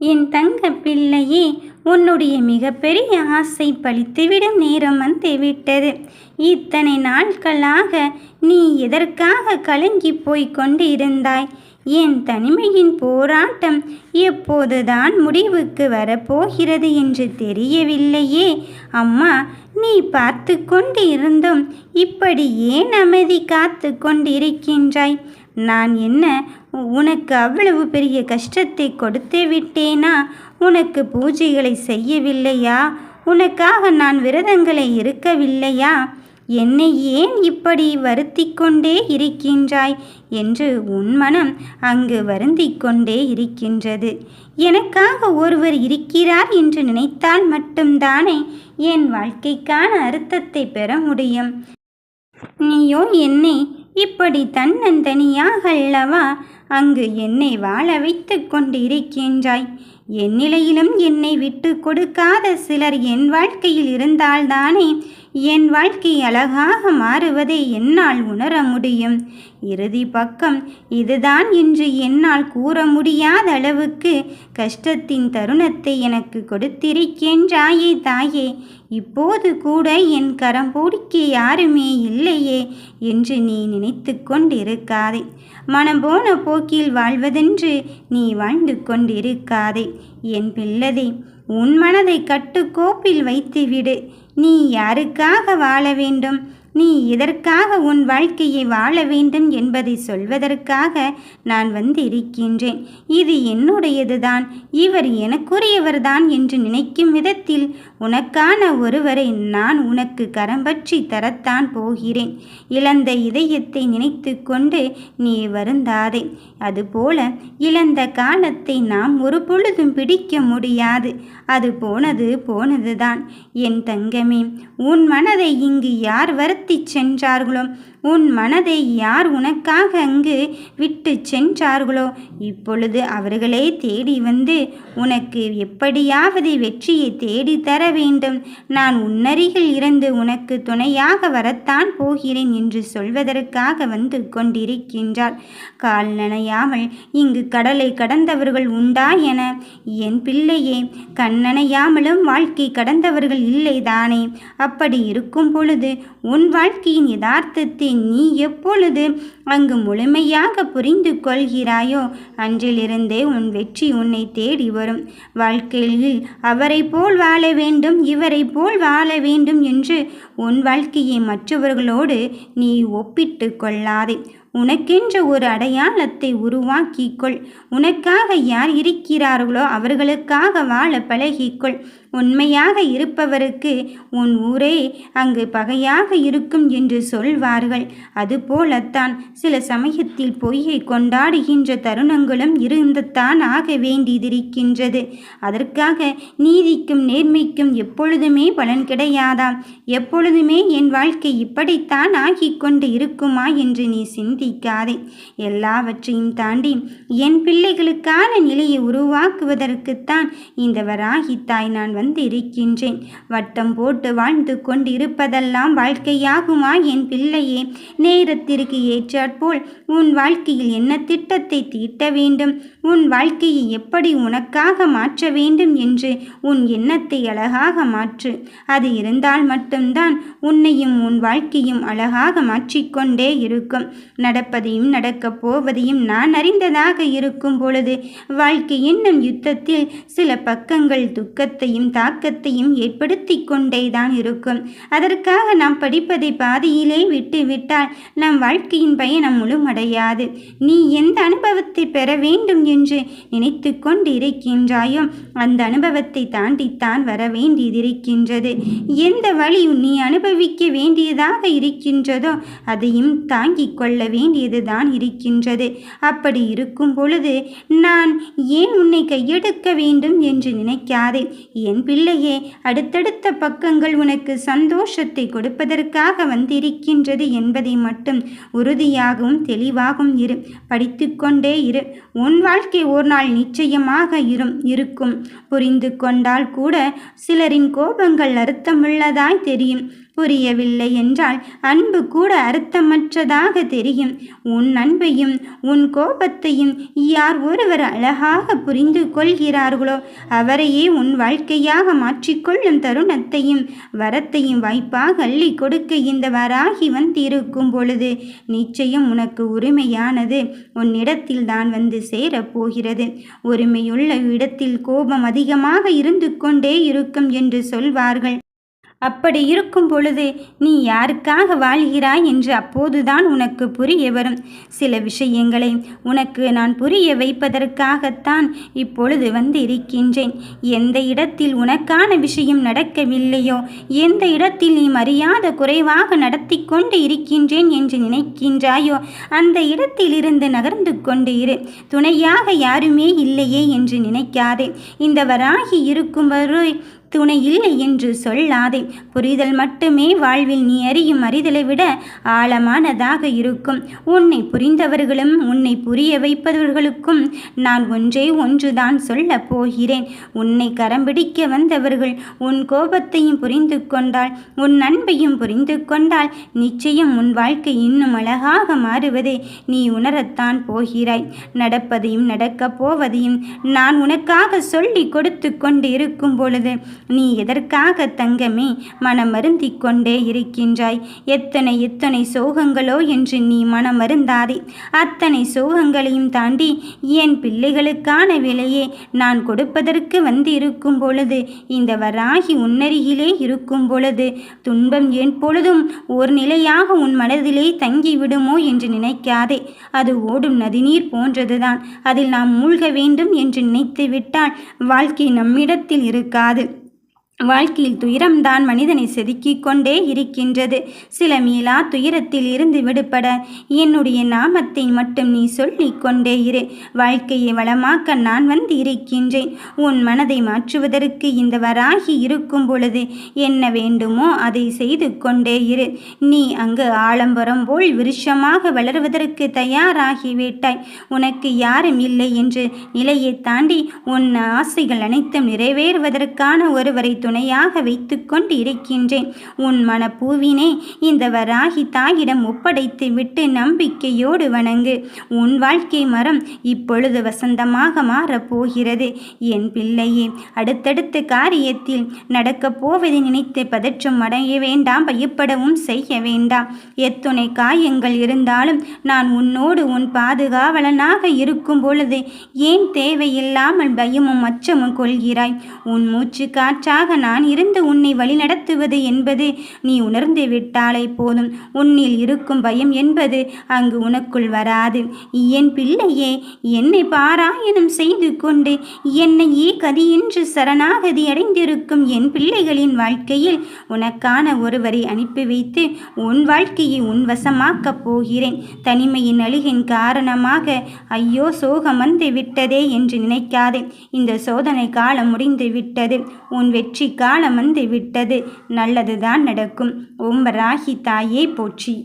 என் தங்க பிள்ளையே, உன்னுடைய மிகப்பெரிய ஆசை பலித்துவிடும் நேரம் வந்துவிட்டது. இத்தனை நாட்களாக நீ எதற்காக கலங்கி போய்க் கொண்டு இருந்தாய்? என் தனிமையின் போராட்டம் எப்போதுதான் முடிவுக்கு வரப்போகிறது என்று தெரியவில்லையே. அம்மா, நீ பார்த்து கொண்டு இருந்தும் இப்படி ஏன் அமைதி காத்து கொண்டிருக்கின்றாய்? நான் என்ன உனக்கு அவ்வளவு பெரிய கஷ்டத்தை கொடுத்து விட்டேனா? உனக்கு பூஜைகளை செய்யவில்லையா? உனக்காக நான் விரதங்களை இருக்கவில்லையா? என்னை ஏன் இப்படி வருத்தி கொண்டே இருக்கின்றாய் என்று உன் மனம் அங்கு வருந்தி கொண்டே இருக்கின்றது. எனக்காக ஒருவர் இருக்கிறார் என்று நினைத்தால் மட்டும்தானே என் வாழ்க்கைக்கான அர்த்தத்தை பெற முடியும். நீயோ என்னை இப்படி தன்னந்தனியாக அல்லவா அங்கு என்னை வாழ வைத்து கொண்டிருக்கின்றாய். என் நிலையிலும் என்னை விட்டு கொடுக்காத சிலர் என் வாழ்க்கையில் இருந்தால்தானே என் வாழ்க்கை அழகாக மாறுவதை என்னால் உணர முடியும். இறுதி பக்கம் இதுதான் என்று என்னால் கூற முடியாத அளவுக்கு கஷ்டத்தின் தருணத்தை எனக்கு கொடுத்திருக்கின்றாயே தாயே. இப்போது கூட என் கரம் பிடிக்க யாருமே இல்லையே என்று நீ நினைத்து கொண்டிருக்காதே. மனம் போன போக்கில் வாழ்வதென்று நீ வாழ்ந்து கொண்டிருக்காதே. என் பிள்ளை, உன் மனதை கட்டுக்கோப்பில் வைத்துவிடு. நீ யாருக்காக வாழ வேண்டும், நீ எதற்காக உன் வாழ்க்கையை வாழ வேண்டும் என்பதை சொல்வதற்காக நான் வந்து இருக்கின்றேன். இது என்னுடையதுதான், இவர் எனக்குரியவர்தான் என்று நினைக்கும் விதத்தில் உனக்கான ஒருவரை நான் உனக்கு கரம் பற்றி தரத்தான் போகிறேன். இழந்த இதயத்தை நினைத்து கொண்டு நீ வருந்தாதே. அதுபோல இழந்த காலத்தை நாம் ஒரு பொழுதும் பிடிக்க முடியாது. அது போனது போனதுதான். என் தங்கமே, உன் மனதை இங்கு யார் வருத்தி சென்றார்களோ, உன் மனதை யார் உனக்காக அங்கு விட்டு சென்றார்களோ, இப்பொழுது அவர்களே தேடி வந்து உனக்கு எப்படியாவது வெற்றியை தேடி தர வேண்டும். நான் உன்னருகில் இருந்து உனக்கு துணையாக வரத்தான் போகிறேன் என்று சொல்வதற்காக வந்து கொண்டிருக்கின்றார். கால் நனையாமல் இங்கு கடலை கடந்தவர்கள் உண்டா என? என் பிள்ளையே, கண்ணனையாமலும் வாழ்க்கை கடந்தவர்கள் இல்லைதானே? அப்படி இருக்கும் பொழுது உன் வாழ்க்கையின் யதார்த்தத்தை நீ எப்பொழுது அங்கு முழுமையாக புரிந்து கொள்கிறாயோ அன்றிலிருந்தே உன் வெற்றி உன்னை தேடி வரும். வாழ்க்கையில் அவரை போல் வாழ வேண்டும், இவரை போல் வாழ வேண்டும் என்று உன் வாழ்க்கையை மற்றவர்களோடு நீ ஒப்பிட்டு கொள்ளாதே. உனக்கென்ற ஒரு அடையாளத்தை உருவாக்கிக்கொள். உனக்காக யார் இருக்கிறார்களோ அவர்களுக்காக வாழ பழகிக்கொள். உண்மையாக இருப்பவருக்கு உன் ஊரே அங்கு பகையாக இருக்கும் என்று சொல்வார்கள். அதுபோலத்தான் சில சமயத்தில் பொய்யை கொண்டாடுகின்ற தருணங்களும் இருந்துத்தான் ஆக வேண்டியதிருக்கின்றது. அதற்காக நீதிக்கும் நேர்மைக்கும் எப்பொழுதுமே பலன் கிடையாதாம். எப்பொழுதுமே என் வாழ்க்கை இப்படித்தான் ஆகிக்கொண்டு இருக்குமா என்று நீ சிந்திக்காதே. எல்லாவற்றையும் தாண்டி என் பிள்ளைகளுக்கான நிலையை உருவாக்குவதற்குத்தான் இந்த வராகி தாய் நான் வந்து இருக்கின்றேன். வட்டம் போட்டு வாழ்ந்து கொண்டு இருப்பதெல்லாம் வாழ்க்கையாகுமா என் பிள்ளையே? நேரத்திற்கு ஏற்றாற்போல் உன் வாழ்க்கையில் என்ன திட்டத்தை தீட்ட வேண்டும், உன் வாழ்க்கையை எப்படி உனக்காக மாற்ற வேண்டும் என்று உன் எண்ணத்தை அழகாக மாற்று. அது இருந்தால் மட்டும்தான் உன்னையும் உன் வாழ்க்கையும் அழகாக மாற்றிக்கொண்டே இருக்கும். நடப்பதையும் நடக்கப் போவதையும் நான் அறிந்ததாக இருக்கும் பொழுது வாழ்க்கை என்னும் யுத்தத்தில் சில பக்கங்கள் துக்கத்தையும் தாக்கத்தையும் ஏற்படுத்தி கொண்டேதான் இருக்கும். அதற்காக நாம் படிப்பதை பாதியிலே விட்டுவிட்டால் நம் வாழ்க்கையின் பயணம் முழுமடையாது. நீ எந்த அனுபவத்தை பெற வேண்டும் என்று நினைத்து கொண்டு இருக்கின்றாயோ அந்த அனுபவத்தை தாண்டித்தான் வர வேண்டியதிருக்கின்றது. எந்த வழி நீ அனுபவிக்க வேண்டியதாக இருக்கின்றதோ அதையும் தாங்கிக் கொள்ள வேண்டியதுதான் இருக்கின்றது. அப்படி இருக்கும் பொழுது நான் ஏன் உன்னை கையெடுக்க வேண்டும் என்று நினைக்காதே. என் பிள்ளையே, அடுத்தடுத்த பக்கங்கள் உனக்கு சந்தோஷத்தை கொடுப்பதற்காக வந்திருக்கின்றது என்பதை மட்டும் உறுதியாகவும் தெளிவாகவும் இரு. படித்து கொண்டே இரு. உன் வாழ்க்கை ஒரு நாள் நிச்சயமாக இருக்கும். புரிந்து கொண்டால் கூட சிலரின் கோபங்கள் அர்த்தமுள்ளதாய் தெரியும். புரியவில்லை என்றால் அன்பு கூட அர்த்தமற்றதாக தெரியும். உன் அன்பையும் உன் கோபத்தையும் யார் ஒருவர் அழகாக புரிந்து கொள்கிறார்களோ அவரையே உன் வாழ்க்கையாக மாற்றிக்கொள்ளும் தருணத்தையும் வரத்தையும் வாய்ப்பாக அள்ளி கொடுக்க இந்த வராகி வந்திருக்கும் பொழுது நிச்சயம் உனக்கு உரிமையானது உன்னிடத்தில் தான் வந்து சேரப்போகிறது. உரிமையுள்ள இடத்தில் கோபம் அதிகமாக இருந்து கொண்டே இருக்கும் என்று சொல்வார்கள். அப்படி இருக்கும் பொழுது நீ யாருக்காக வாழ்கிறாய் என்று அப்போதுதான் உனக்கு புரிய வரும். சில விஷயங்களை உனக்கு நான் புரிய வைப்பதற்காகத்தான் இப்பொழுது வந்து இருக்கின்றேன். எந்த இடத்தில் உனக்கான விஷயம் நடக்கவில்லையோ, எந்த இடத்தில் நீ மரியாதை குறைவாக நடத்தி கொண்டு இருக்கின்றேன் என்று நினைக்கின்றாயோ அந்த இடத்தில் இருந்து நகர்ந்து கொண்டு இரு. துணையாக யாருமே இல்லையே என்று நினைக்காதே. இந்த வராகி இருக்கும் வரை துணை இல்லை என்று சொல்லாதே. புரிதல் மட்டுமே வாழ்வில் நீ அறியும் அறிதலை விட ஆழமானதாக இருக்கும். உன்னை புரிந்தவர்களும் உன்னை புரிய வைப்பவர்களுக்கும் நான் ஒன்றுதான் சொல்ல போகிறேன். உன்னை கரம் பிடிக்க வந்தவர்கள் உன் கோபத்தையும் புரிந்து கொண்டால், உன் அன்பையும் புரிந்து கொண்டால் நிச்சயம் உன் வாழ்க்கை இன்னும் அழகாக மாறுவதை நீ உணரத்தான் போகிறாய். நடப்பதையும் நடக்கப் போவதையும் நான் உனக்காக சொல்லி கொடுத்து கொண்டு இருக்கும் பொழுது நீ எதற்காக தங்கமே மனம் வருந்தி கொண்டே இருக்கின்றாய்? எத்தனை சோகங்களோ என்று நீ மனம் வருந்தாதே. அத்தனை சோகங்களையும் தாண்டி என் பிள்ளைகளுக்கான விலையை நான் கொடுப்பதற்கு வந்து இருக்கும் பொழுது, இந்த வராகி உன்னருகிலே இருக்கும் பொழுது துன்பம் என் பொழுதும் ஒரு நிலையாக உன் மனதிலே தங்கிவிடுமோ என்று நினைக்காதே. அது ஓடும் நதிநீர் போன்றதுதான். அதில் நாம் மூழ்க வேண்டும் என்று நினைத்து விட்டால் வாழ்க்கை நம்மிடத்தில் இருக்காது. வாழ்க்கையில் துயரம்தான் மனிதனை செதுக்கிக் கொண்டே இருக்கின்றது. சில மீளா துயரத்தில் இருந்து விடுபட என்னுடைய நாமத்தை மட்டும் நீ சொல்லிக் கொண்டே இரு. வாழ்க்கையை வளமாக்க நான் வந்து இருக்கின்றேன். உன் மனதை மாற்றுவதற்கு இந்த வராகி இருக்கும் பொழுது என்ன வேண்டுமோ அதை செய்து கொண்டே இரு. நீ அங்கு ஆலம்பரம் போல் விருட்சமாக வளருவதற்கு தயாராகிவிட்டாய். உனக்கு யாரும் இல்லை என்று நிலையை தாண்டி உன் ஆசைகள் அனைத்தும் நிறைவேறுவதற்கான ஒருவரை துணையாக வைத்து கொண்டு இருக்கின்றேன். உன் மனப்பூவினே இந்த வராகி தாயிடம் ஒப்படைத்து விட்டு நம்பிக்கையோடு வணங்கு. உன் வாழ்க்கை மரம் இப்பொழுது வசந்தமாக மாறப்போகிறது. என் பிள்ளையே, அடுத்தடுத்த காரியத்தில் நடக்கப் போவதை நினைத்து பதற்றம் அடைய வேண்டாம், பயப்படவும் செய்ய வேண்டாம். எத்துணை காயங்கள் இருந்தாலும் நான் உன்னோடு உன் பாதுகாவலனாக இருக்கும் பொழுது ஏன் தேவையில்லாமல் பயமும் அச்சமும் கொள்கிறாய்? உன் மூச்சு காற்றாக நான் இருந்து உன்னை வழிநடத்துவது என்பது நீ உணர்ந்து விட்டாலே போதும். உன்னில் இருக்கும் பயம் என்பது அங்கு உனக்குள் வராது. என் பிள்ளையே, என்னை பாராயணம் செய்து கொண்டு என்னையே கதியின்றி சரணாகதி அடைந்திருக்கும் என் பிள்ளைகளின் வாழ்க்கையில் உனக்கான ஒருவரை அனுப்பி வைத்து உன் வாழ்க்கையை உன் வசமாக்கப் போகிறேன். தனிமையின் அழுகின் காரணமாக ஐயோ சோகம் வந்து விட்டதே என்று நினைக்காதே. இந்த சோதனை காலம் முடிந்து விட்டது. உன் வெற்றி காலம் வந்து விட்டது. நல்லதுதான் நடக்கும். ஓம் வராகி தாயே போற்றி.